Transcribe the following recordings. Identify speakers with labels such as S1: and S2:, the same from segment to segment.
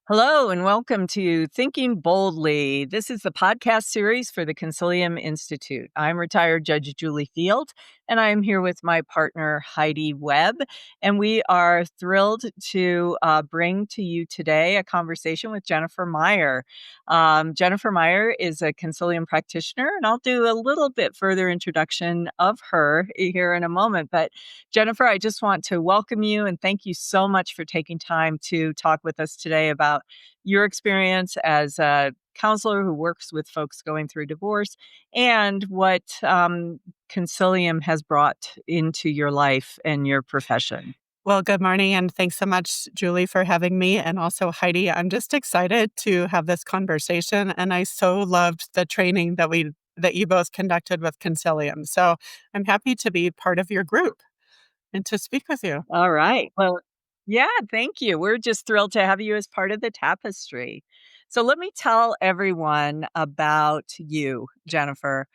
S1: Hello and welcome to Thinking Boldly. This is the podcast series for the Consilium Institute. I'm retired Judge Julie Field, and I am here with my partner Heidi Webb. And we are thrilled to bring to you today a conversation with Jennifer Meyer. Jennifer Meyer is a Consilium practitioner, and I'll do a little bit further introduction of her here in a moment. But Jennifer, I just want to welcome you and thank you so much for taking time to talk with us today about your experience as a counselor who works with folks going through divorce and what Consilium has brought into your life and your profession.
S2: Well, good morning, and thanks so much, Julie, for having me. And also, Heidi, I'm just excited to have this conversation. And I so loved the training that you both conducted with Consilium. So I'm happy to be part of your group and to speak with you.
S1: All right. Well, yeah, thank you. We're just thrilled to have you as part of the tapestry. So let me tell everyone about you, Jennifer.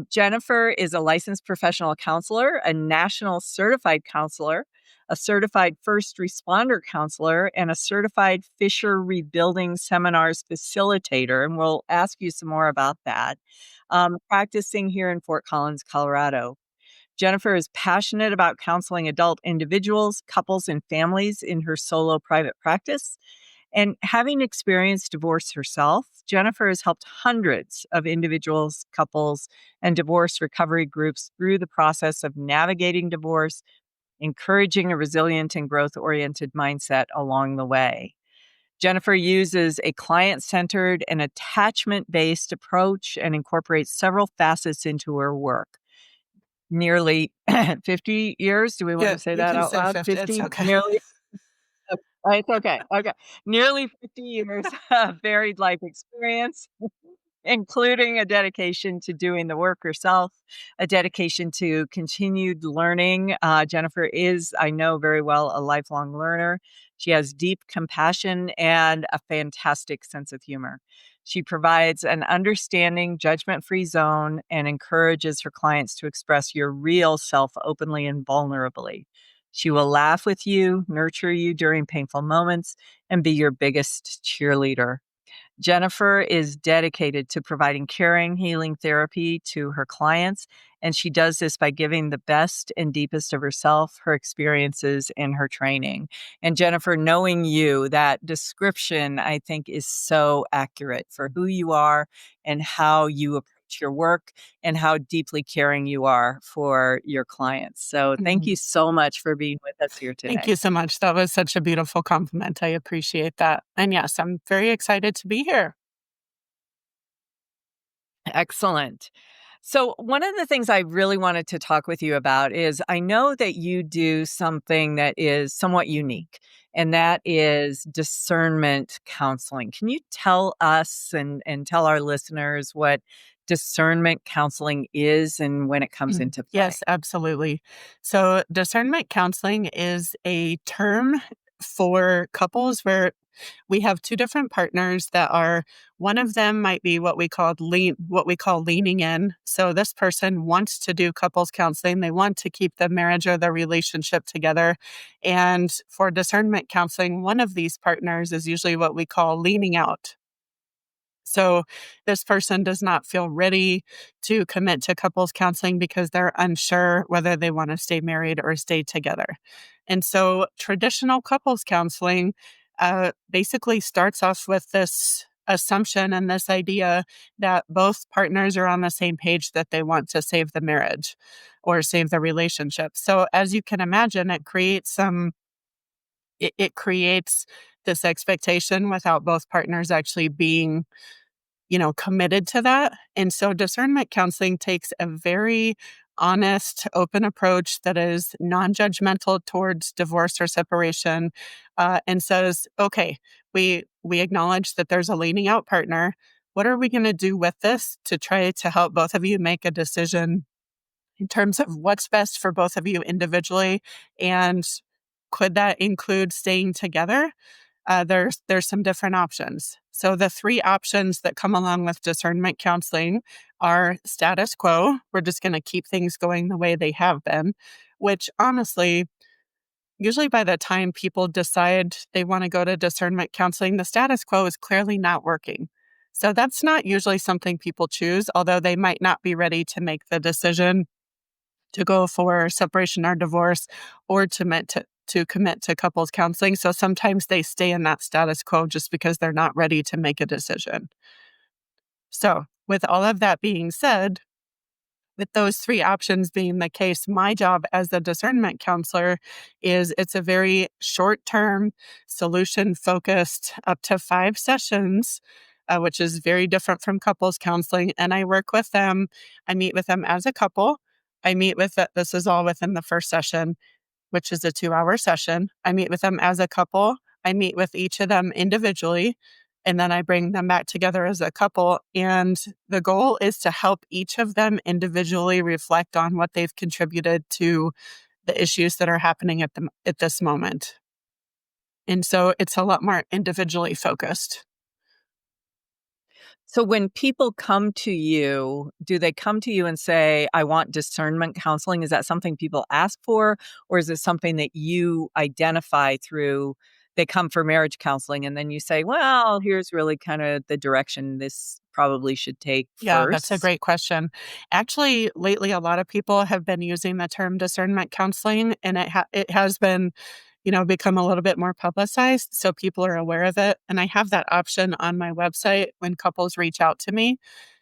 S1: Jennifer is a licensed professional counselor, a national certified counselor, a certified first responder counselor, and a certified Fisher Rebuilding Seminars facilitator. And we'll ask you some more about that. Practicing here in Fort Collins, Colorado. Jennifer is passionate about counseling adult individuals, couples, and families in her solo private practice. And having experienced divorce herself, Jennifer has helped hundreds of individuals, couples, and divorce recovery groups through the process of navigating divorce, encouraging a resilient and growth-oriented mindset along the way. Jennifer uses a client-centered and attachment-based approach and incorporates several facets into her work. Nearly 50 years. Do we want
S2: Yeah,
S1: to say
S2: you
S1: that
S2: can
S1: out
S2: say
S1: loud?
S2: 50. It's
S1: 50,
S2: okay.
S1: nearly. It's okay. Okay. Nearly 50 years of varied life experience, including a dedication to doing the work herself, a dedication to continued learning. Jennifer is, I know very well, a lifelong learner. She has deep compassion and a fantastic sense of humor. She provides an understanding, judgment-free zone and encourages her clients to express your real self openly and vulnerably. She will laugh with you, nurture you during painful moments, and be your biggest cheerleader. Jennifer is dedicated to providing caring, healing therapy to her clients, and she does this by giving the best and deepest of herself, her experiences, and her training. And Jennifer, knowing you, that description, I think, is so accurate for who you are and how you approach your work and how deeply caring you are for your clients. So thank you so much for being with us here
S2: Thank
S1: today.
S2: you so much. That was such a beautiful compliment. I appreciate that. And yes, I'm very excited to be here.
S1: Excellent. So, one of the things I really wanted to talk with you about is I know that you do something that is somewhat unique, and that is discernment counseling. Can you tell us and tell our listeners what discernment counseling is and when it comes into play?
S2: Yes, absolutely. So, discernment counseling is a term for couples where we have two different partners that are one of them might be what we call leaning in. So this person wants to do couples counseling. They want to keep the marriage or the relationship together. And for discernment counseling, one of these partners is usually what we call leaning out. So this person does not feel ready to commit to couples counseling because they're unsure whether they want to stay married or stay together. And so traditional couples counseling basically starts off with this assumption and this idea that both partners are on the same page that they want to save the marriage or save the relationship. So as you can imagine, it creates this expectation without both partners actually being committed to that. And so discernment counseling takes a very honest, open approach that is non-judgmental towards divorce or separation, and says, okay, we acknowledge that there's a leaning out partner. What are we going to do with this to try to help both of you make a decision in terms of what's best for both of you individually? And could that include staying together? There's some different options. So the three options that come along with discernment counseling are status quo. We're just going to keep things going the way they have been, which honestly, usually by the time people decide they want to go to discernment counseling, the status quo is clearly not working. So that's not usually something people choose, although they might not be ready to make the decision to go for separation or divorce or to commit to couples counseling. So sometimes they stay in that status quo just because they're not ready to make a decision. So, with all of that being said, with those three options being the case, my job as a discernment counselor is it's a very short term, solution focused, up to 5 sessions, which is very different from couples counseling. And I work with them, I meet with them as a couple. This is all within the first session, which is a 2-hour session. I meet with them as a couple. I meet with each of them individually, and then I bring them back together as a couple. And the goal is to help each of them individually reflect on what they've contributed to the issues that are happening at this moment. And so it's a lot more individually focused.
S1: So when people come to you, do they come to you and say, I want discernment counseling? Is that something people ask for? Or is it something that you identify through they come for marriage counseling and then you say, well, here's really kind of the direction this probably should take
S2: Yeah, that's a
S1: first?
S2: great question. Actually, lately, a lot of people have been using the term discernment counseling, and it has been, become a little bit more publicized, so people are aware of it. And I have that option on my website when couples reach out to me.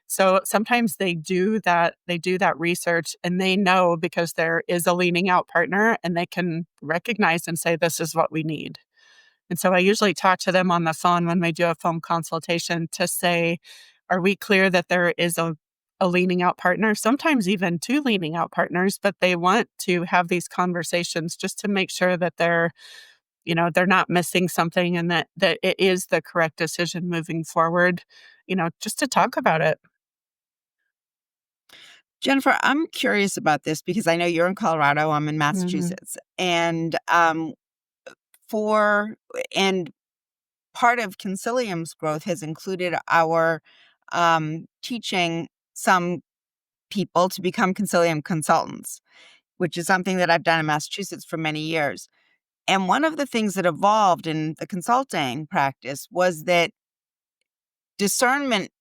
S2: So sometimes they do that. They do that research, and they know because there is a leaning out partner, and they can recognize and say, "This is what we need." And so I usually talk to them on the phone when we do a phone consultation to say, are we clear that there is a leaning out partner, sometimes even two leaning out partners, but they want to have these conversations just to make sure that they're not missing something and that it is the correct decision moving forward, just to talk about it.
S3: Jennifer, I'm curious about this because I know you're in Colorado, I'm in
S2: Hmm.
S3: Massachusetts. For and part of Consilium's growth has included our teaching some people to become Consilium consultants, which is something that I've done in Massachusetts for many years. And one of the things that evolved in the consulting practice was that discernment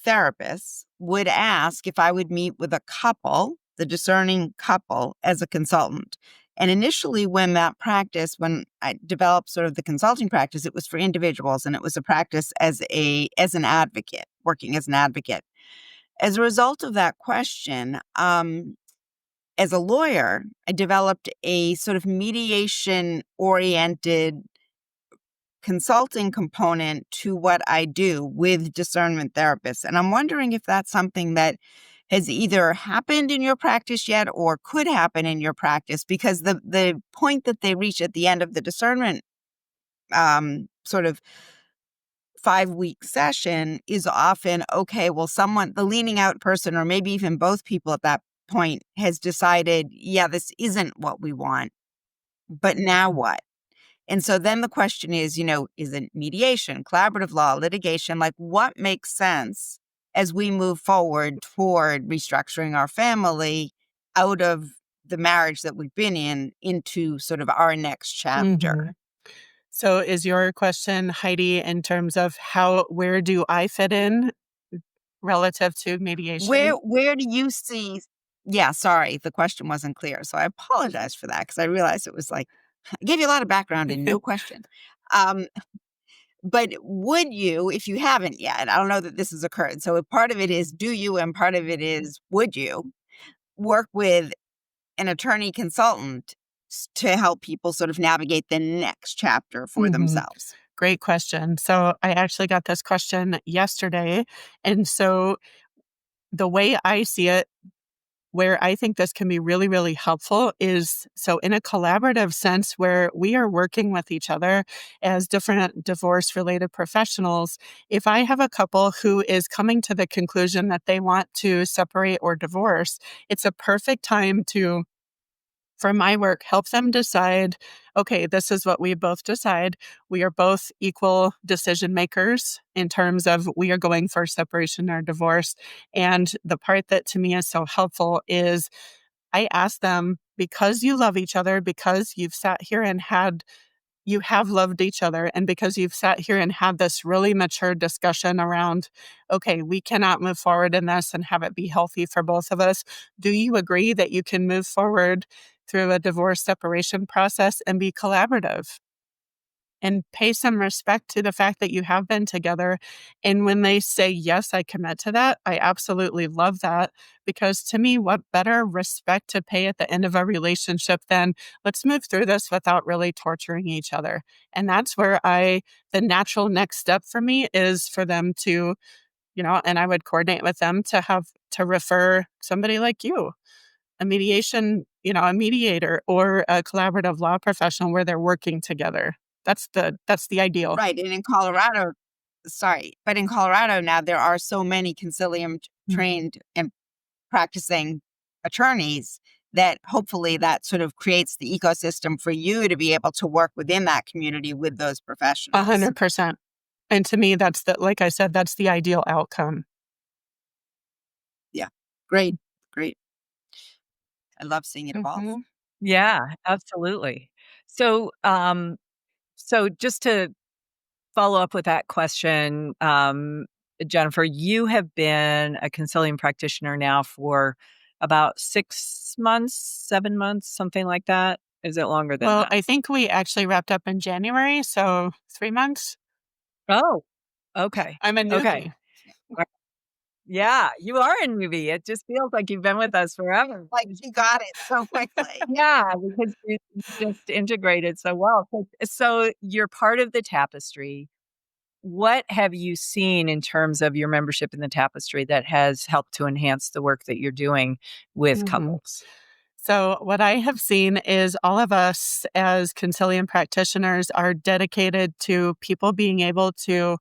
S3: therapists would ask if I would meet with a couple, the discerning couple, as a consultant. And initially, when I developed sort of the consulting practice, it was for individuals, and it was a practice as an advocate, working as an advocate. As a result of that question, as a lawyer, I developed a sort of mediation-oriented consulting component to what I do with discernment therapists. And I'm wondering if that's something that has either happened in your practice yet or could happen in your practice, because the point that they reach at the end of the discernment sort of 5-week session is often, okay, well, the leaning out person, or maybe even both people at that point, has decided, yeah, this isn't what we want, but now what? And so then the question is, is it mediation, collaborative law, litigation? Like, what makes sense as we move forward toward restructuring our family out of the marriage that we've been in into sort of our next
S2: Hmm.
S3: chapter?
S2: So is your question, Heidi, in terms of where do I fit in relative to mediation?
S3: Where do you see? Yeah, sorry, the question wasn't clear. So I apologize for that because I realized it was like, I gave you a lot of background and no question. Um, But would you, if you haven't yet, I don't know that this has occurred. So if part of it is do you, and part of it is would you work with an attorney consultant to help people sort of navigate the next chapter for
S2: Hmm.
S3: themselves?
S2: Great question. So I actually got this question yesterday. And so the way I see it, where I think this can be really, really helpful is so in a collaborative sense where we are working with each other as different divorce related professionals. If I have a couple who is coming to the conclusion that they want to separate or divorce, it's a perfect time to for my work, help them decide, okay, this is what we both decide. We are both equal decision makers in terms of we are going for separation or divorce. And the part that to me is so helpful is I ask them, because you love each other, because you've sat here and you have loved each other, and because you've sat here and had this really mature discussion around, okay, we cannot move forward in this and have it be healthy for both of us. Do you agree that you can move forward through a divorce separation process and be collaborative? And pay some respect to the fact that you have been together. And when they say, yes, I commit to that, I absolutely love that. Because to me, what better respect to pay at the end of a relationship than let's move through this without really torturing each other. And that's where the natural next step for me is for them to, and I would coordinate with them to refer somebody like you, a a mediator or a collaborative law professional where they're working together. That's the ideal.
S3: Right. And in Colorado, but in Colorado now there are so many Consilium trained and practicing attorneys that hopefully that sort of creates the ecosystem for you to be able to work within that community with those professionals.
S2: 100%. And to me, like I said, that's the ideal outcome.
S3: Yeah. Great. I love seeing it evolve.
S2: Mhm.
S1: Yeah, absolutely. So, just to follow up with that question, Jennifer, you have been a Consilium practitioner now for about 6 months, 7 months, something like that? Is it longer than
S2: Well,
S1: that?
S2: I think we actually wrapped up in January, so 3 months.
S1: Oh, okay.
S2: I'm a
S1: Okay.
S2: newbie.
S1: Yeah, you are a newbie. It just feels like you've been with us forever.
S3: Like you got it so quickly.
S1: Yeah, because you just integrated so well. So you're part of the tapestry. What have you seen in terms of your membership in the tapestry that has helped to enhance the work that you're doing with
S2: Mhm.
S1: couples?
S2: So what I have seen is all of us as Consilium practitioners are dedicated to people being able to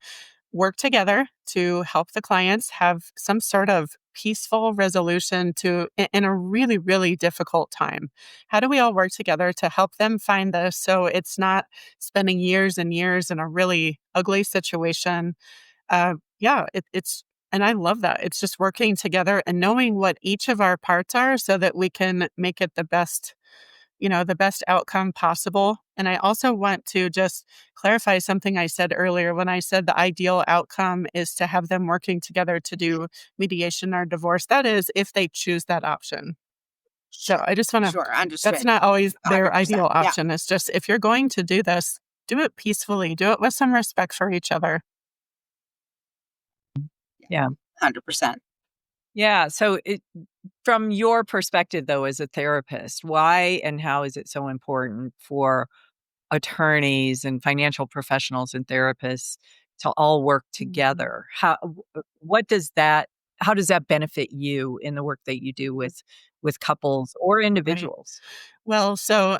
S2: work together to help the clients have some sort of peaceful resolution in a really, really difficult time. How do we all work together to help them find this so it's not spending years and years in a really ugly situation? It's and I love that. It's just working together and knowing what each of our parts are so that we can make it the best outcome possible. And I also want to just clarify something I said earlier when I said the ideal outcome is to have them working together to do mediation or divorce. That is if they choose that option. So I just want to,
S3: Sure.
S2: that's
S3: Understood.
S2: not always their
S3: 100%.
S2: ideal
S3: Yeah.
S2: option. It's just if you're going to do this, do it peacefully, do it with some respect for each other.
S1: Yeah.
S3: 100%.
S1: Yeah. So from your perspective, though, as a therapist, why and how is it so important for attorneys and financial professionals and therapists to all work together? How does that benefit you in the work that you do with couples or
S2: Right.
S1: individuals?
S2: Well, so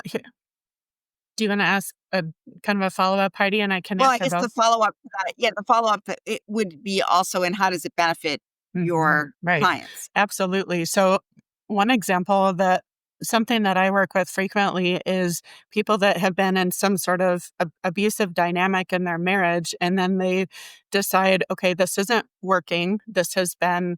S2: do you want to ask a kind of a follow up, Heidi, and I can
S3: Well, I
S2: answer
S3: guess the
S2: both?
S3: follow-up to that, the follow-up that it would be also in how does it benefit your
S2: Right.
S3: clients?
S2: Absolutely. So, one example that something that I work with frequently is people that have been in some sort of abusive dynamic in their marriage, and then they decide, okay, this isn't working. This has been,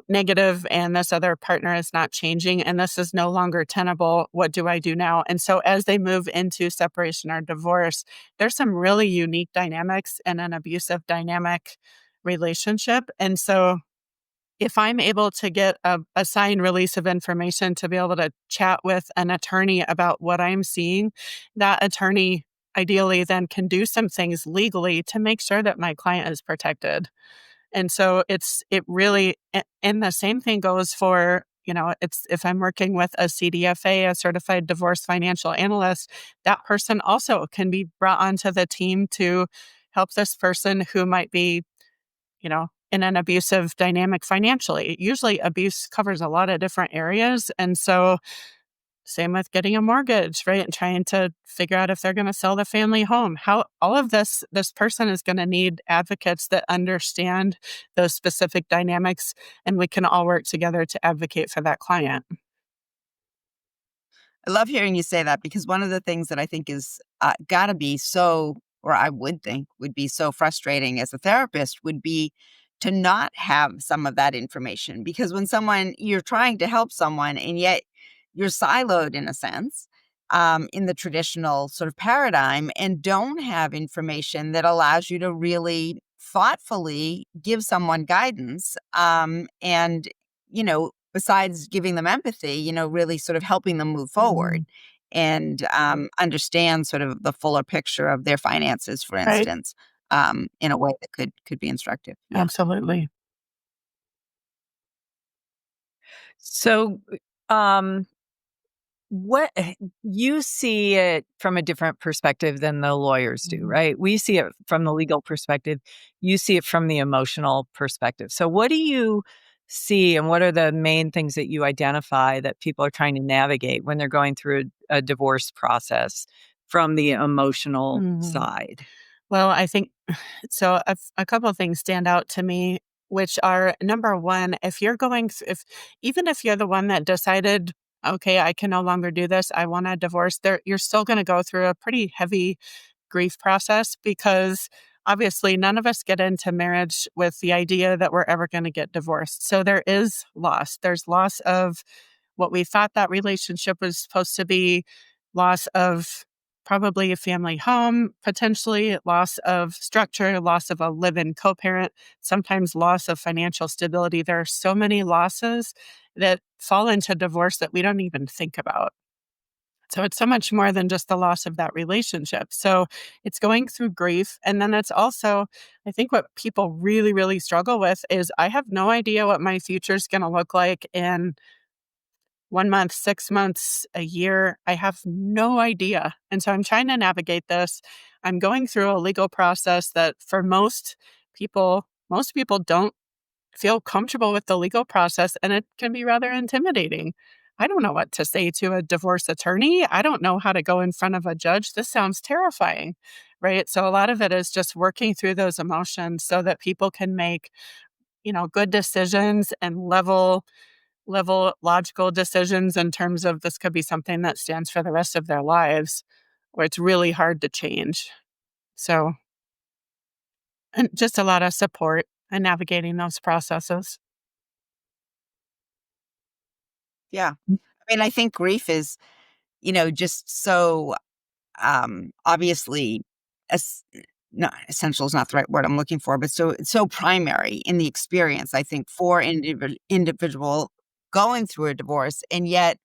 S2: negative, and this other partner is not changing, and this is no longer tenable. What do I do now? And so, as they move into separation or divorce, there's some really unique dynamics in an abusive dynamic relationship. And so, if I'm able to get a signed release of information to be able to chat with an attorney about what I'm seeing, that attorney ideally then can do some things legally to make sure that my client is protected. And so and the same thing goes for, it's if I'm working with a CDFA, a certified divorce financial analyst, that person also can be brought onto the team to help this person who might be in an abusive dynamic financially. Usually abuse covers a lot of different areas. And so same with getting a mortgage, right? And trying to figure out if they're going to sell the family home. How all of this person is going to need advocates that understand those specific dynamics, and we can all work together to advocate for that client.
S3: I love hearing you say that because one of the things that I think is gotta be or I would think would be so frustrating as a therapist would be to not have some of that information. Because when you're trying to help someone and yet you're siloed in a sense, in the traditional sort of paradigm, and don't have information that allows you to really thoughtfully give someone guidance, and besides giving them empathy, really sort of helping them move forward and understand sort of the fuller picture of their finances, for
S2: Right.
S3: instance, in a way that could be instructive. Yeah.
S2: Absolutely.
S1: So, um, what you see it from a different perspective than the lawyers do,
S2: Mhm.
S1: right? We see it from the legal perspective. You see it from the emotional perspective. So, what do you see, and what are the main things that you identify that people are trying to navigate when they're going through a divorce process from the emotional
S2: Mhm.
S1: side?
S2: Well, I think so. A couple of things stand out to me, which are number one, if you're going, if even if you're the one that decided, okay, I can no longer do this, I want a divorce, there, you're still going to go through a pretty heavy grief process because obviously none of us get into marriage with the idea that we're ever going to get divorced. So there is loss. There's loss of what we thought that relationship was supposed to be, loss of probably a family home, potentially loss of structure, loss of a live-in co-parent, sometimes loss of financial stability. There are so many losses that fall into divorce that we don't even think about. So it's so much more than just the loss of that relationship. So it's going through grief. And then it's also, I think what people really, really struggle with is I have no idea what my future is going to look like in 1 month, 6 months, a year. I have no idea. And so I'm trying to navigate this. I'm going through a legal process that for most people don't feel comfortable with the legal process, and it can be rather intimidating. I don't know what to say to a divorce attorney. I don't know how to go in front of a judge. This sounds terrifying, right? So a lot of it is just working through those emotions so that people can make, good decisions and level logical decisions in terms of this could be something that stands for the rest of their lives, or it's really hard to change. So, and just a lot of support and navigating those processes.
S3: Yeah. I mean, I think grief is, just so obviously, as not essential is not the right word I'm looking for, but so it's so primary in the experience, I think, for individual going through a divorce, and yet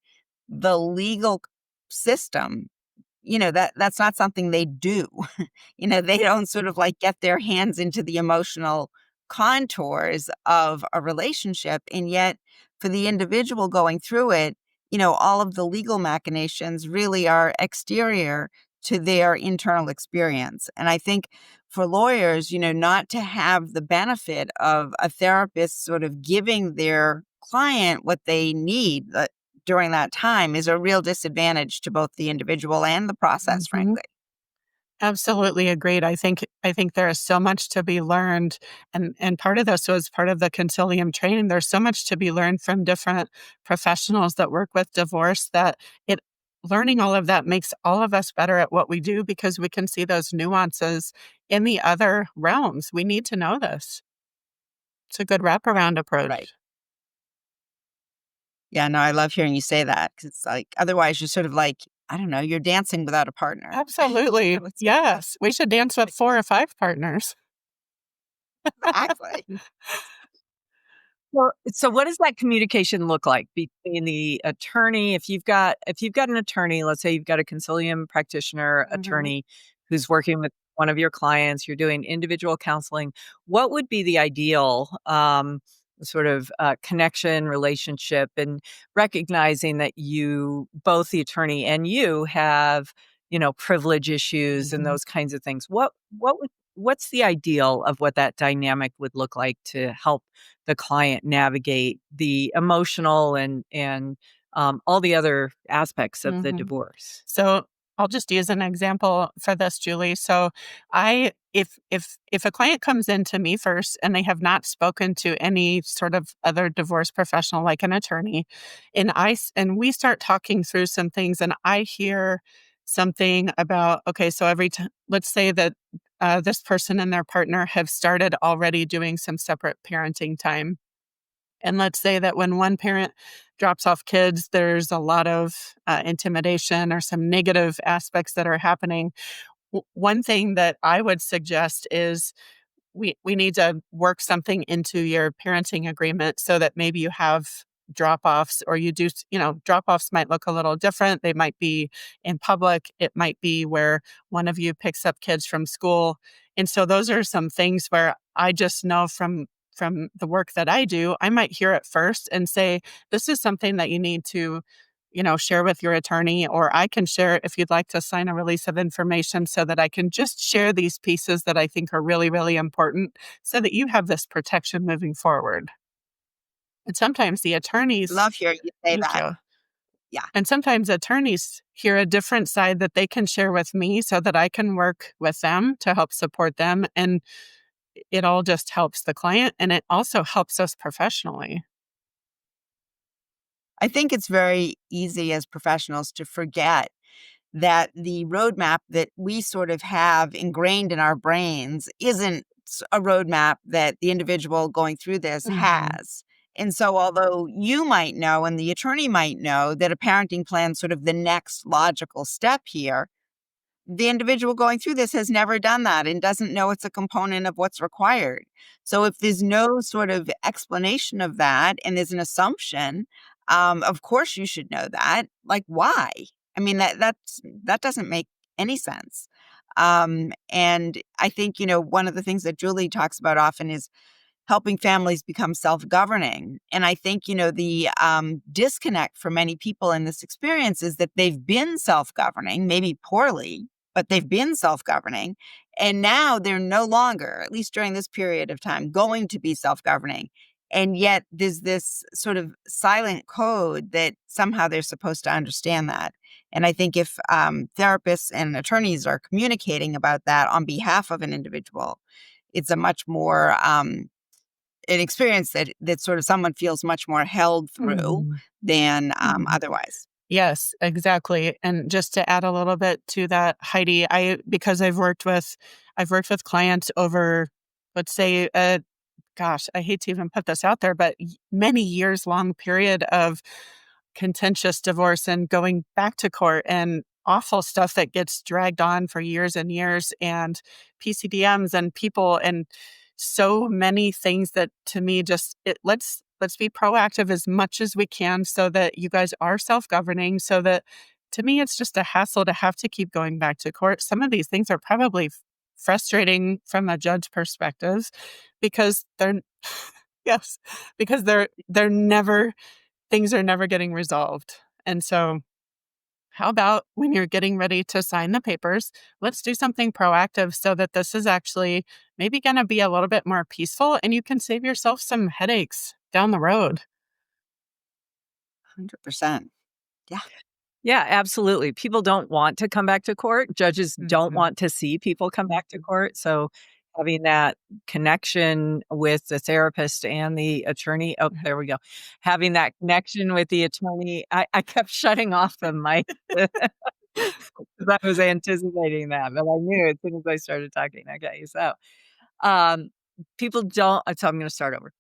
S3: the legal system, that's not something they do. They don't sort of like get their hands into the emotional contours of a relationship. And yet, for the individual going through it, all of the legal machinations really are exterior to their internal experience. And I think for lawyers, not to have the benefit of a therapist sort of giving their client what they need during that time is a real disadvantage to both the individual and the process,
S2: Mhm.
S3: frankly.
S2: Absolutely agreed. I think there is so much to be learned, and part of this was part of the Consilium training. There's so much to be learned from different professionals that work with divorce that it learning all of that makes all of us better at what we do because we can see those nuances in the other realms. We need to know this. It's a good wraparound
S3: Right.
S2: approach.
S3: Yeah, no, I love hearing you say that because it's like otherwise you're sort of like, I don't know, you're dancing without a partner.
S2: Absolutely.
S3: It's
S2: Yes. We should dance with
S3: like
S2: 4 or 5 partners.
S3: exactly.
S1: Well, so what does that communication look like between the attorney? If you've got an attorney, let's say you've got a Consilium practitioner
S2: Mhm.
S1: attorney who's working with one of your clients, you're doing individual counseling, what would be the ideal sort of connection relationship, and recognizing that you, both the attorney and you, have privilege issues and
S2: Mhm.
S1: those kinds of things. What's the ideal of what that dynamic would look like to help the client navigate the emotional and all the other aspects of the
S2: Mhm.
S1: divorce?
S2: So I'll just use an example for this, Julie. So I if a client comes in to me first and they have not spoken to any sort of other divorce professional like an attorney, and we start talking through some things and I hear something about, okay, so every time, let's say that this person and their partner have started already doing some separate parenting time. And let's say that when one parent drops off kids, there's a lot of intimidation or some negative aspects that are happening. One thing that I would suggest is we need to work something into your parenting agreement so that maybe you have drop-offs, or you do, drop-offs might look a little different. They might be in public. It might be where one of you picks up kids from school. And so those are some things where I just know from the work that I do, I might hear it first and say, this is something that you need to share with your attorney, or I can share it if you'd like to sign a release of information so that I can just share these pieces that I think are really, really important so that you have this protection moving forward. And sometimes the attorneys,
S3: Love hearing you say
S2: thank
S3: that.
S2: you.
S3: Yeah.
S2: And sometimes attorneys hear a different side that they can share with me so that I can work with them to help support them. And it all just helps the client, and it also helps us professionally.
S3: I think it's very easy as professionals to forget that the roadmap that we sort of have ingrained in our brains isn't a roadmap that the individual going through this
S2: Mhm.
S3: has. And so, although you might know and the attorney might know that a parenting plan is sort of the next logical step here, the individual going through this has never done that and doesn't know it's a component of what's required. So if there's no sort of explanation of that and there's an assumption, of course you should know that. Like, why? I mean, that doesn't make any sense. And I think, one of the things that Julie talks about often is helping families become self-governing. And I think, the disconnect for many people in this experience is that they've been self-governing, maybe poorly, but they've been self-governing. And now they're no longer, at least during this period of time, going to be self-governing. And yet there's this sort of silent code that somehow they're supposed to understand that. And I think if therapists and attorneys are communicating about that on behalf of an individual, it's a much more an experience that sort of someone feels much more held through
S2: Mhm.
S3: than
S2: Mhm.
S3: otherwise.
S2: Yes, exactly. And just to add a little bit to that, Heidi, because I've worked with clients over, let's say, gosh, I hate to even put this out there, but many years long period of contentious divorce and going back to court and awful stuff that gets dragged on for years and years, and PCDMs and people and so many things that, to me, let's be proactive as much as we can so that you guys are self-governing, so that, to me, it's just a hassle to have to keep going back to court. Some of these things are probably frustrating from a judge perspective because they're yes, because they're never things are never getting resolved. And so, how about when you're getting ready to sign the papers, let's do something proactive so that this is actually maybe going to be a little bit more peaceful and you can save yourself some headaches down the road.
S3: 100%. Yeah.
S1: Yeah, absolutely. People don't want to come back to court. Judges don't
S2: Mhm.
S1: want to see people come back to court. So having that connection with the therapist and the attorney. Oh, there we go. Having that connection with the attorney. I kept shutting off the mic because I was anticipating that, but I knew as soon as I started talking. Okay. Um, people don't so I'm gonna start over.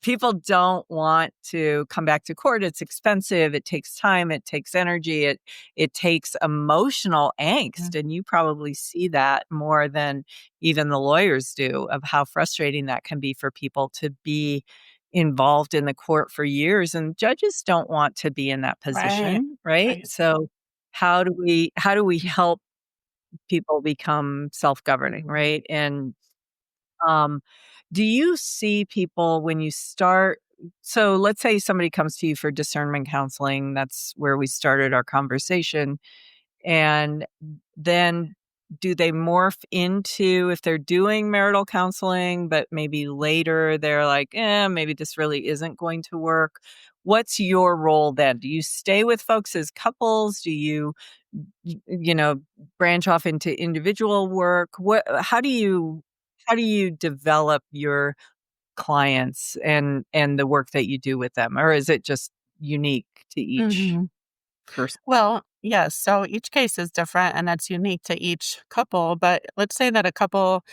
S1: People don't want to come back to court. It's expensive, it takes time, it takes energy, it takes emotional
S2: Yeah.
S1: angst, and you probably see that more than even the lawyers do of how frustrating that can be for people to be involved in the court for years, and judges don't want to be in that
S2: Right.
S1: position, right?
S2: Right.
S1: So how do we help people become self-governing,
S2: Mhm.
S1: right? And um, do you see people when you start so let's say somebody comes to you for discernment counseling, that's where we started our conversation, and then do they morph into if they're doing marital counseling, but maybe later they're like, maybe this really isn't going to work. What's your role then? Do you stay with folks as couples? Do you, you know, branch off into individual work? How do you develop your clients and the work that you do with them? Or is it just unique to each
S2: Mhm.
S1: person?
S2: Well, yes. So each case is different and that's unique to each couple. But let's say that a couple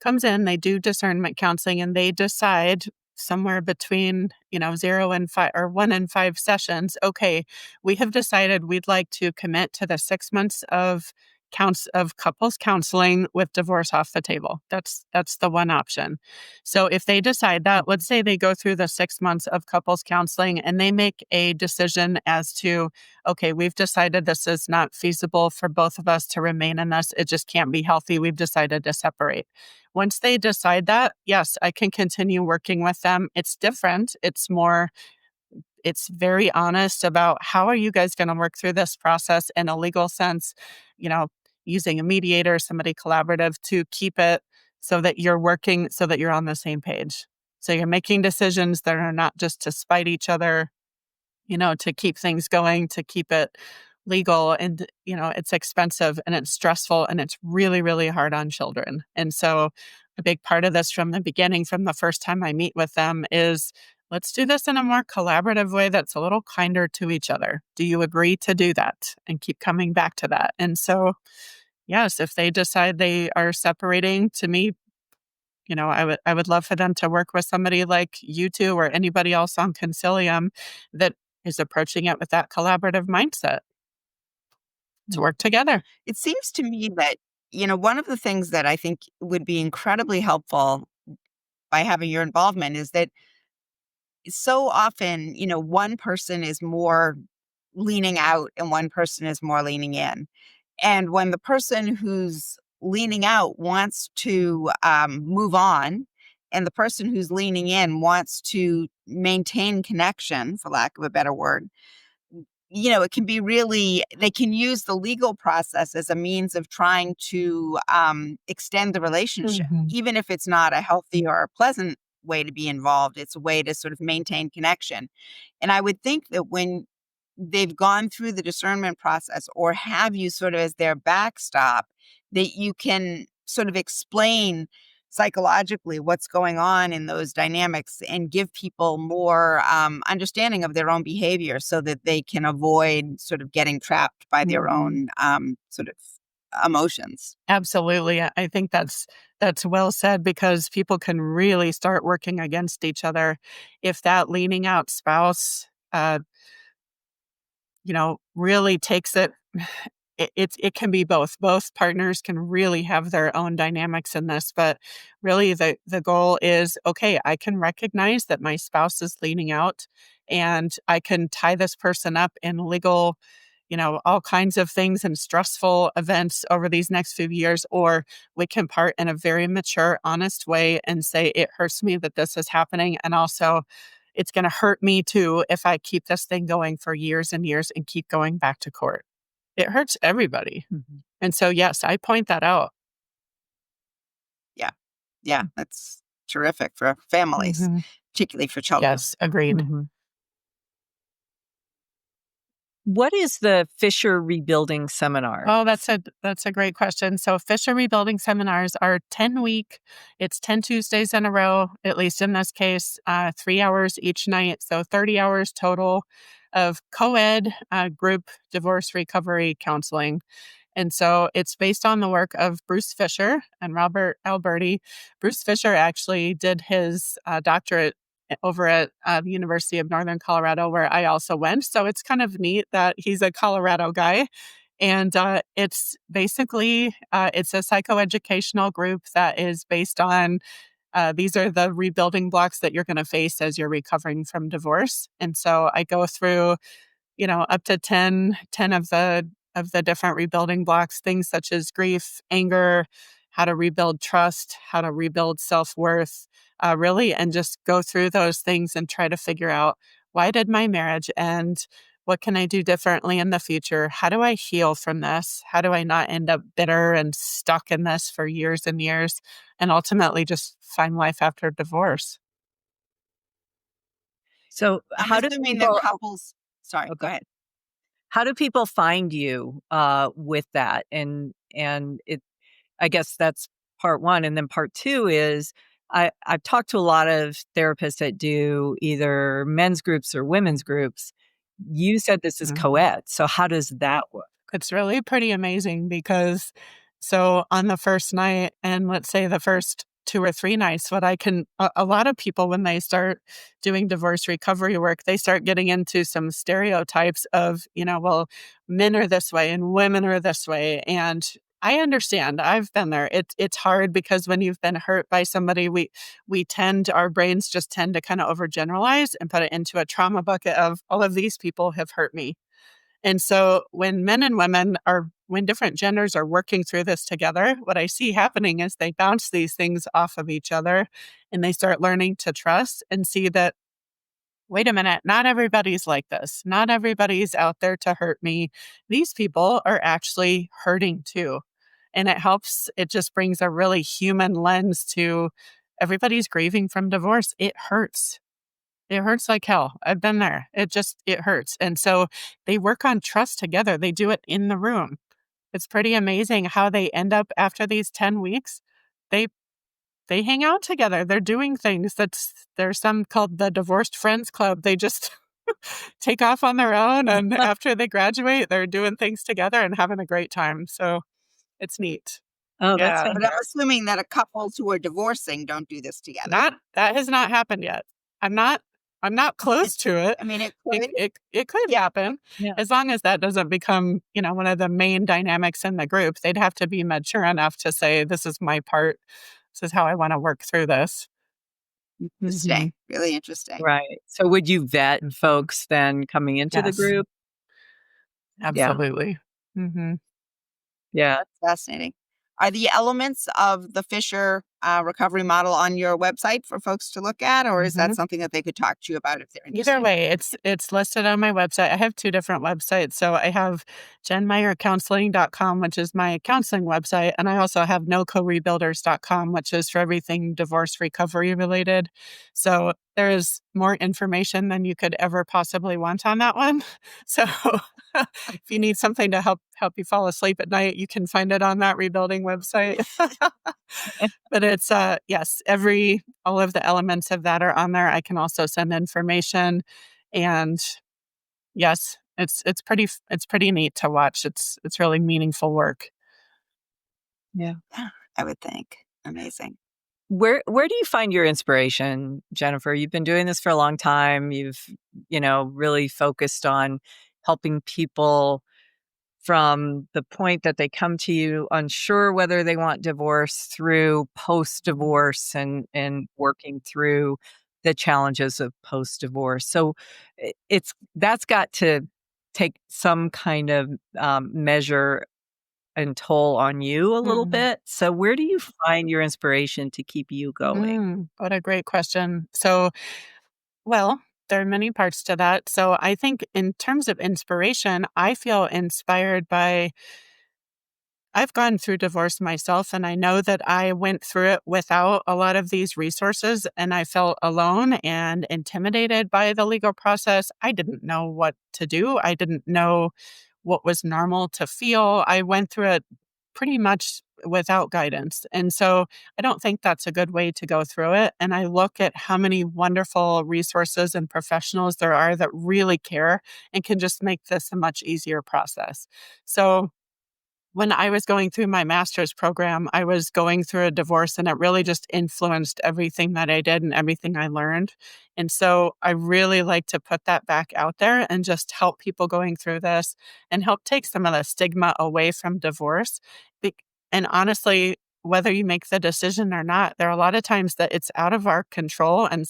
S2: comes in, they do discernment counseling, and they decide somewhere between, 0 and 5 or 1 and 5 sessions. Okay, we have decided we'd like to commit to the 6 months of couples counseling with divorce off the table. That's the one option. So if they decide that, let's say they go through the 6 months of couples counseling and they make a decision as to, okay, we've decided this is not feasible for both of us to remain in this. It just can't be healthy. We've decided to separate. Once they decide that, yes, I can continue working with them. It's different. It's very honest about how are you guys going to work through this process in a legal sense, you know, using a mediator, somebody collaborative to keep it so that you're working, so that you're on the same page. So you're making decisions that are not just to spite each other, to keep things going, to keep it legal. And, it's expensive and it's stressful and it's really, really hard on children. And so a big part of this from the beginning, from the first time I meet with them, is let's do this in a more collaborative way that's a little kinder to each other. Do you agree to do that? And keep coming back to that. And so, yes, if they decide they are separating, to me, I would love for them to work with somebody like you two or anybody else on Consilium that is approaching it with that collaborative mindset to work together.
S3: It seems to me that, one of the things that I think would be incredibly helpful by having your involvement is that so often, one person is more leaning out and one person is more leaning in. And when the person who's leaning out wants to move on, and the person who's leaning in wants to maintain connection, for lack of a better word, it can be really, they can use the legal process as a means of trying to extend the relationship,
S2: Mhm.
S3: even if it's not a healthy or a pleasant way to be involved. It's a way to sort of maintain connection. And I would think that when they've gone through the discernment process or have you sort of as their backstop, that you can sort of explain psychologically what's going on in those dynamics and give people more understanding of their own behavior so that they can avoid sort of getting trapped by their
S2: Mhm.
S3: own sort of emotions.
S2: Absolutely. I think that's well said, because people can really start working against each other if that leaning out spouse really takes it. It can be both. Both partners can really have their own dynamics in this, but really the goal is, okay, I can recognize that my spouse is leaning out and I can tie this person up in legal, all kinds of things and stressful events over these next few years, or we can part in a very mature, honest way and say, it hurts me that this is happening. And also, it's going to hurt me too if I keep this thing going for years and years and keep going back to court. It hurts everybody.
S1: Mhm.
S2: And so, yes, I point that out.
S3: Yeah. Yeah. That's terrific for families,
S2: Mhm.
S3: particularly for children.
S2: Yes, agreed.
S1: Mhm. What is the Fisher Rebuilding Seminar?
S2: Oh, that's a great question. So Fisher Rebuilding Seminars are 10-week. It's 10 Tuesdays in a row, at least in this case, 3 hours each night. So 30 hours total of co-ed group divorce recovery counseling. And so it's based on the work of Bruce Fisher and Robert Alberti. Bruce Fisher actually did his doctorate over at the University of Northern Colorado, where I also went. So it's kind of neat that he's a Colorado guy. And it's basically, it's a psychoeducational group that is based on, these are the rebuilding blocks that you're going to face as you're recovering from divorce. And so I go through up to 10 of the different rebuilding blocks, things such as grief, anger, how to rebuild trust, how to rebuild self-worth, really, and just go through those things and try to figure out, why did my marriage end? What can I do differently in the future? How do I heal from this? How do I not end up bitter and stuck in this for years and years and ultimately just find life after divorce?
S1: So,
S3: I'm
S1: how do
S3: assuming that
S1: people
S3: couples, sorry, go
S1: okay.
S3: ahead.
S1: How do people find you, with that? And it I guess that's part 1, and then part 2 is I've talked to a lot of therapists that do either men's groups or women's groups. You said this is
S2: Mhm.
S1: co-ed, so how does that work?
S2: It's really pretty amazing because so on the first night, and let's say the first 2 or 3 nights, what I can a lot of people, when they start doing divorce recovery work, they start getting into some stereotypes of, well, men are this way and women are this way. And I understand. I've been there. It's hard because when you've been hurt by somebody, our brains just tend to kind of overgeneralize and put it into a trauma bucket of all of these people have hurt me. And so when when different genders are working through this together, what I see happening is they bounce these things off of each other and they start learning to trust and see that, wait a minute, not everybody's like this. Not everybody's out there to hurt me. These people are actually hurting too. And it just brings a really human lens to everybody's grieving from divorce. It hurts. It hurts like hell. I've been there. It hurts. And so they work on trust together. They do it in the room. It's pretty amazing how they end up after these 10 weeks. They they hang out together. They're doing things. There's some called the Divorced Friends Club. They just take off on their own, and after they graduate, they're doing things together and having a great time. So it's neat.
S1: Oh, that's
S2: Yeah.
S3: But I'm
S1: fantastic.
S3: assuming that couples who are divorcing don't do this together.
S2: That has not happened yet. I'm not close to it.
S3: I mean, it
S2: It,
S3: could.
S2: it could happen
S1: Yeah.
S2: as long as that doesn't become, one of the main dynamics in the group. They'd have to be mature enough to say, this is my part. This is how I want to work through this.
S3: Interesting. Really interesting.
S1: Right. So would you vet folks then coming into the
S2: Yes.
S1: group?
S2: Absolutely. Mm-hmm.
S1: Yeah.
S3: That's fascinating. Are the elements of the Fisher recovery model on your website for folks to look at, or is that something that they could talk to you about if they're interested?
S2: Either way, it's listed on my website. I have 2 different websites. So I have jenmeyercounseling.com, which is my counseling website. And I also have nocorebuilders.com, which is for everything divorce recovery related. So there is more information than you could ever possibly want on that one. So if you need something to help you fall asleep at night, you can find it on that rebuilding website. But it's yes, all of the elements of that are on there. I can also send information, and yes, it's pretty neat to watch. It's really meaningful work.
S1: Yeah.
S3: I would think. Amazing.
S1: Where do you find your inspiration, Jennifer? You've been doing this for a long time. You've, really focused on helping people from the point that they come to you unsure whether they want divorce through post-divorce and working through the challenges of post-divorce. So that's got to take some kind of measure and toll on you a little bit. So where do you find your inspiration to keep you going?
S2: What a great question. So, well, there are many parts to that. So I think in terms of inspiration, I feel inspired by I've gone through divorce myself, and I know that I went through it without a lot of these resources, and I felt alone and intimidated by the legal process. I didn't know what to do. I didn't know what was normal to feel. I went through it pretty much without guidance. And so I don't think that's a good way to go through it. And I look at how many wonderful resources and professionals there are that really care and can just make this a much easier process. So when I was going through my master's program, I was going through a divorce, and it really just influenced everything that I did and everything I learned. And so I really like to put that back out there and just help people going through this and help take some of the stigma away from divorce. And honestly, whether you make the decision or not, there are a lot of times that it's out of our control, and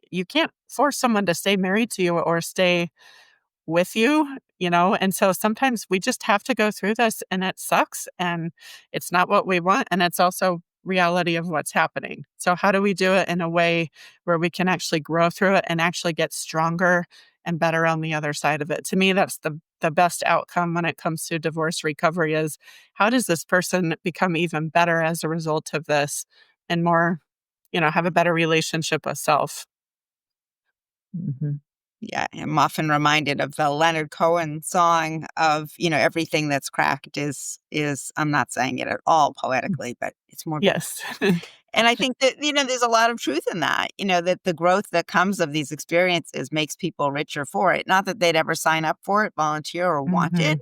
S2: you can't force someone to stay married to you or stay with you, and so sometimes we just have to go through this, and it sucks, and it's not what we want, and it's also reality of what's happening. So how do we do it in a way where we can actually grow through it and actually get stronger and better on the other side of it? To me, that's the best outcome when it comes to divorce recovery is how does this person become even better as a result of this and more, have a better relationship with self.
S1: Mhm.
S3: Yeah, I'm often reminded of the Leonard Cohen song of, everything that's cracked is I'm not saying it at all poetically, but it's more.
S2: Yes.
S3: And I think that, there's a lot of truth in that, that the growth that comes of these experiences makes people richer for it. Not that they'd ever sign up for it, volunteer or want it,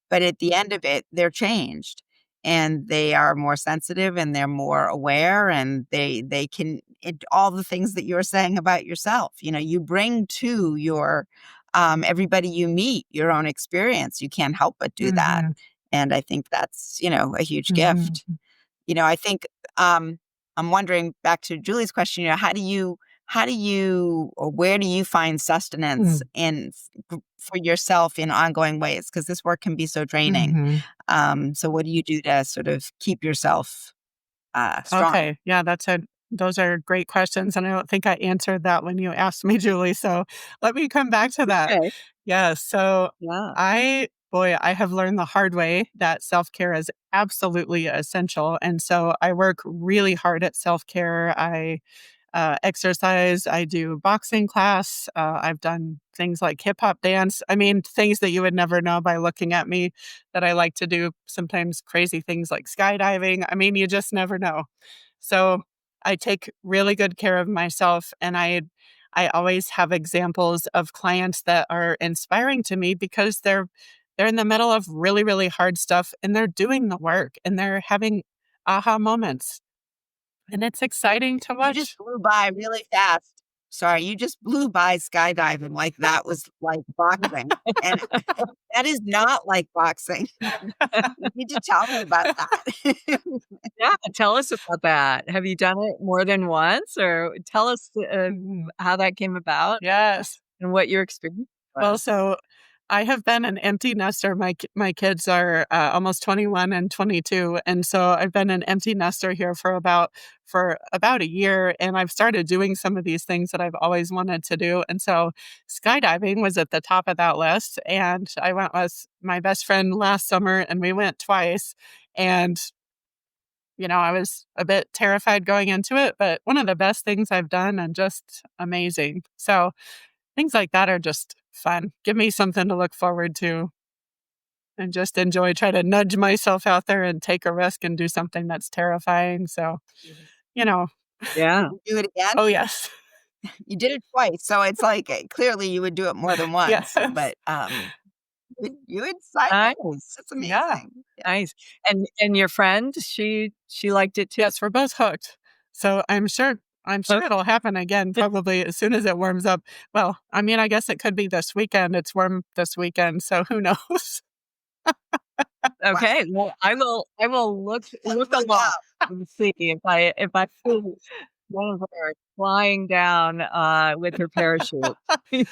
S3: but at the end of it, they're changed. and they are more sensitive and they're more aware, and they can all the things that you're saying about yourself. You bring to your everybody you meet your own experience. You can't help but do that.
S2: Mm-hmm.
S3: And I think that's, a huge
S2: Mm-hmm.
S3: gift. I think I'm wondering, back to Julie's question, or where do you find sustenance for yourself in ongoing ways? Because this work can be so draining.
S2: Mm-hmm.
S3: So what do you do to sort of keep yourself strong?
S2: Okay. Yeah, those are great questions. And I don't think I answered that when you asked me, Julie. So let me come back to that.
S1: Okay.
S2: Yeah. So
S1: Yeah.
S2: I have learned the hard way that self-care is absolutely essential. And so I work really hard at self-care. I exercise. I do boxing class. I've done things like hip hop dance. I mean, things that you would never know by looking at me that I like to do. Sometimes crazy things like skydiving. I mean, you just never know. So I take really good care of myself, and I always have examples of clients that are inspiring to me because they're in the middle of really, really hard stuff, and they're doing the work, and they're having aha moments. And it's exciting to
S3: You just
S2: watch.
S3: blew by really fast. Sorry, you just blew by skydiving like that was like boxing. And that is not like boxing. You need to tell me about that.
S1: Yeah, tell us about that. Have you done it more than once, or tell us, how that came about
S2: Yes.
S1: and what your experience
S2: Well,
S1: was?
S2: so I have been an empty nester. My kids are almost 21 and 22, and so I've been an empty nester here for about a year, and I've started doing some of these things that I've always wanted to do. And so skydiving was at the top of that list, and I went with my best friend last summer, and we went twice. And I was a bit terrified going into it, but one of the best things I've done, and just amazing. So things like that are just fun. Give me something to look forward to and just enjoy. Try to nudge myself out there and take a risk and do something that's terrifying. So, you know,
S1: Yeah.
S3: Do it again?
S2: oh, yes.
S3: You did it twice. So it's like clearly you would do it more than once.
S2: Yes.
S3: But you inside me.
S1: Nice.
S3: That's
S2: Yeah.
S3: amazing. Yeah.
S1: Nice. And your friend, she liked it too?
S2: Yes, we're both hooked. So I'm sure
S1: Okay.
S2: it'll happen again probably as soon as it warms up. Well, I mean, I guess it could be this weekend. It's warm this weekend, so who knows?
S3: Wow.
S1: Okay. Well, I will look
S3: Look
S1: along
S3: up.
S1: and see if I see one of her flying down, with her parachute.
S2: You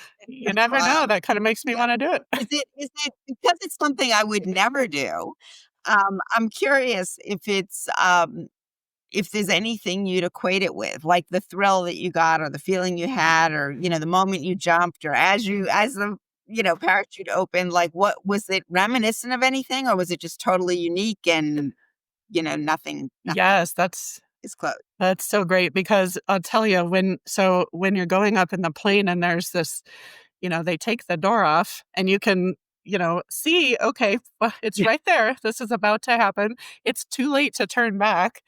S2: never
S3: Wow.
S2: know. That kind of makes me
S3: Yeah.
S2: want to do it.
S3: Is it because it's something I would never do? I'm curious if there's anything you'd equate it with, like the thrill that you got or the feeling you had, or, the moment you jumped, or as the, parachute opened, like what was it reminiscent of anything, or was it just totally unique and, nothing
S2: Yes, that's
S3: is close?
S2: That's so great because I'll tell you when you're going up in the plane and there's this, they take the door off and you can, see, okay, well, it's
S1: Yeah.
S2: right there. This is about to happen. It's too late to turn back.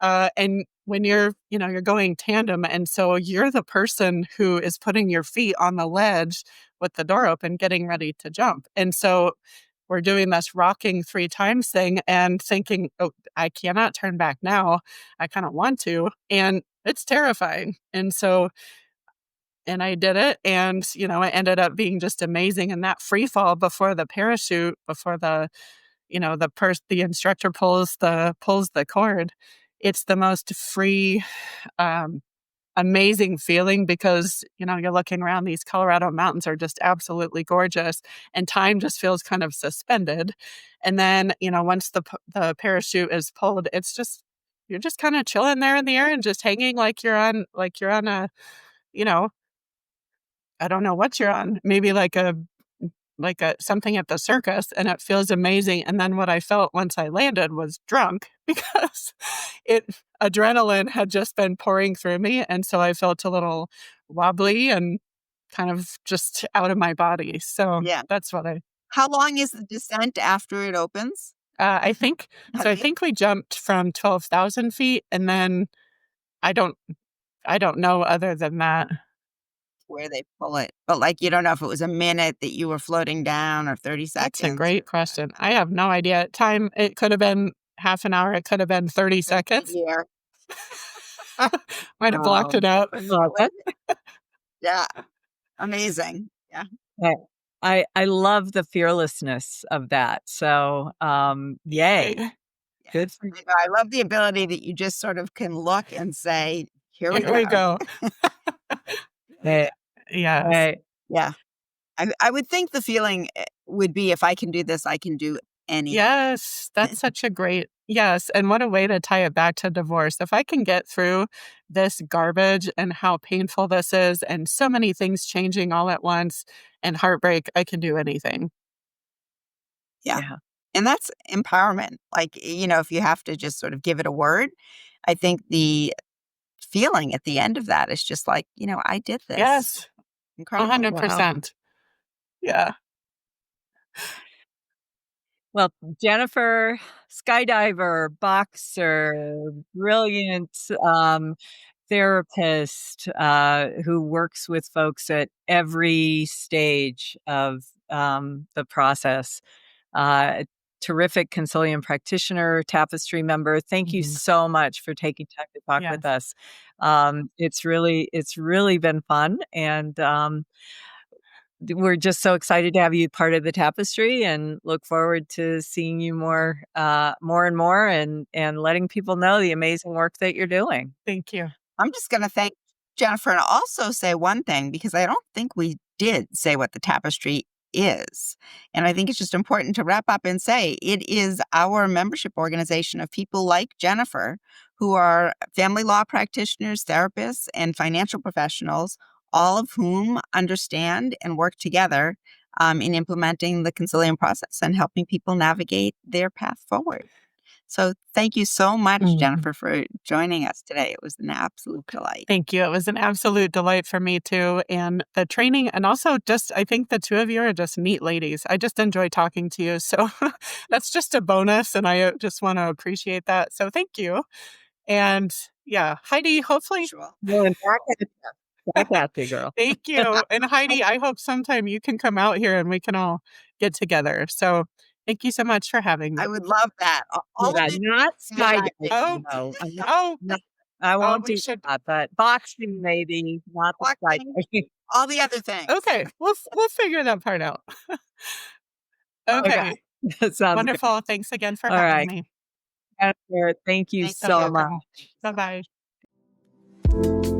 S2: And when you're going tandem. And so you're the person who is putting your feet on the ledge with the door open, getting ready to jump. And so we're doing this rocking 3 times thing and thinking, oh, I cannot turn back now. I kind of want to. And it's terrifying. And I did it. And, it ended up being just amazing. And that free fall before the parachute, before the instructor pulls the cord, it's the most free, um, amazing feeling because, you're looking around, these Colorado mountains are just absolutely gorgeous and time just feels kind of suspended. And then, once the parachute is pulled, you're just kind of chilling there in the air and just hanging like you're on a, you know, I don't know what you're on, maybe like a something at the circus, and it feels amazing. And then what I felt once I landed was drunk because it adrenaline had just been pouring through me, and so I felt a little wobbly and kind of just out of my body. So
S3: Yeah.
S2: that's what
S3: How long is the descent after it opens?
S2: I think. So I
S3: Okay.
S2: think we jumped from 12,000 feet, and then I don't I don't know other than that.
S3: Where they pull it. But, like, you don't know if it was a minute that you were floating down or 30
S2: That's a
S3: seconds.
S2: great question. I have no idea. Time, it could have been half an hour. It could have been 30 seconds.
S3: Here.
S2: Might have blocked it out.
S1: Love it.
S3: Yeah. Amazing. Yeah.
S1: I love the fearlessness of that. So, yay.
S2: Right.
S1: Good for you.
S3: I love the ability that you just sort of can look and say, here we
S2: Here
S3: go.
S2: we go.
S1: Hey,
S2: Yes.
S1: hey.
S3: Yeah. I would think the feeling would be, if I can do this, I can do anything.
S2: Yes, that's such a great, yes. And what a way to tie it back to divorce. If I can get through this garbage and how painful this is, and so many things changing all at once, and heartbreak, I can do anything.
S3: Yeah.
S1: Yeah.
S3: And that's empowerment. Like, if you have to just sort of give it a word, I think the feeling at the end of that is just like, I did this.
S2: Yes,
S3: Incredible.
S2: 100%. Yeah.
S1: Well, Jennifer, skydiver, boxer, brilliant therapist who works with folks at every stage of the process. Terrific Consilium Practitioner, Tapestry member. Thank you so much for taking time to talk with us. It's really been fun, and we're just so excited to have you part of the Tapestry, and look forward to seeing you more and more, and letting people know the amazing work that you're doing.
S2: Thank you.
S3: I'm just going to thank Jennifer and also say one thing, because I don't think we did say what the Tapestry is. And I think it's just important to wrap up and say it is our membership organization of people like Jennifer, who are family law practitioners, therapists, and financial professionals, all of whom understand and work together in implementing the Consilium process and helping people navigate their path forward. So thank you so much, Jennifer, for joining us today. It was an absolute delight.
S2: Thank you. It was an absolute delight for me too. And the training, and also just, I think the two of you are just neat ladies. I just enjoy talking to you. So that's just a bonus. And I just want to appreciate that. So thank you. And yeah, Heidi, hopefully.
S1: Well, and back at you, girl.
S2: Thank you. And Heidi, I hope sometime you can come out here and we can all get together. So thank you so much for having me.
S3: I would love that.
S1: Not skydiving.
S2: Oh,
S1: No, I won't do
S2: should.
S1: that, but boxing maybe, not the skydiving.
S3: All the other things.
S2: Okay, we'll figure that part out. Okay.
S1: That sounds
S2: Wonderful. Thanks again for
S1: All
S2: having
S1: right.
S2: me.
S1: Thank you
S3: Thanks,
S1: so
S3: Jennifer.
S1: much.
S2: Bye-bye.